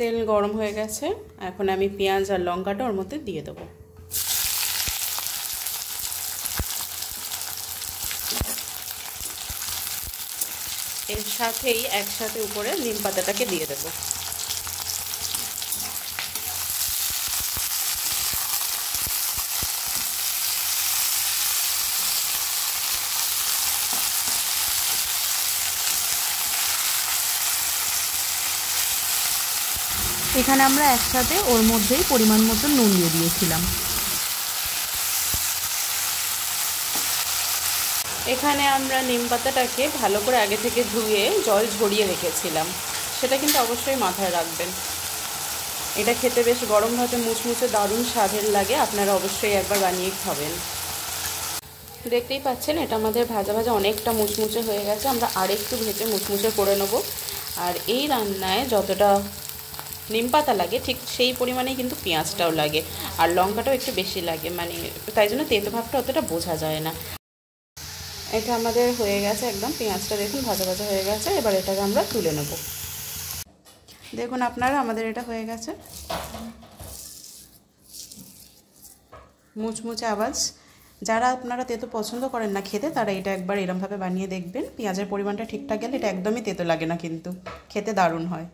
তেল গরম হয়ে গেছে, এখন আমি পেঁয়াজ আর লঙ্কাটা ওর মধ্যে দিয়ে দেবো। এর সাথেই একসাথে উপরে নিম পাতাটাকে দিয়ে দেবো। এখানে আমরা একসাথে ওর মধ্যেই পরিমাণ মতো নুন দিয়ে দিয়েছিলাম। এখানে আমরা নিম পাতাটাকে ভালো করে আগে থেকে ধুয়ে জল ঝরিয়ে রেখেছিলাম, সেটা কিন্তু অবশ্যই মাথায় রাখবেন। এটা খেতে বেশ গরম ভাতে মুচমুচে দারুণ স্বাদের লাগে, আপনারা অবশ্যই একবার বানিয়ে খাবেন। দেখতেই পাচ্ছেন এটা আমাদের ভাজা ভাজা অনেকটা মুচমুচে হয়ে গেছে, আমরা আরেকটু ভেজে মুচমুচে করে নেব। আর এই রান্নায় যতটা নিম পাতা লাগে ঠিক সেই পরিমাণেই কিন্তু পেঁয়াজটাও লাগে, আর লঙ্কাটাও একটু বেশি লাগে, মানে তাই জন্য তেতো ভাবটা অতটা বোঝা যায় না। এটা আমাদের হয়ে গেছে একদম, পেঁয়াজটা দেখুন ভাজা ভাজা হয়ে গেছে। এবার এটাকে আমরা তুলে নেব। দেখুন আপনারা, আমাদের এটা হয়ে গেছে মুচমুচে আওয়াজ। যারা আপনারা তেতো পছন্দ করেন না খেতে, তারা এটা একবার এরমভাবে বানিয়ে দেখবেন। পেঁয়াজের পরিমাণটা ঠিকঠাক গেলে এটা একদমই তেতো লাগে না, কিন্তু খেতে দারুণ হয়।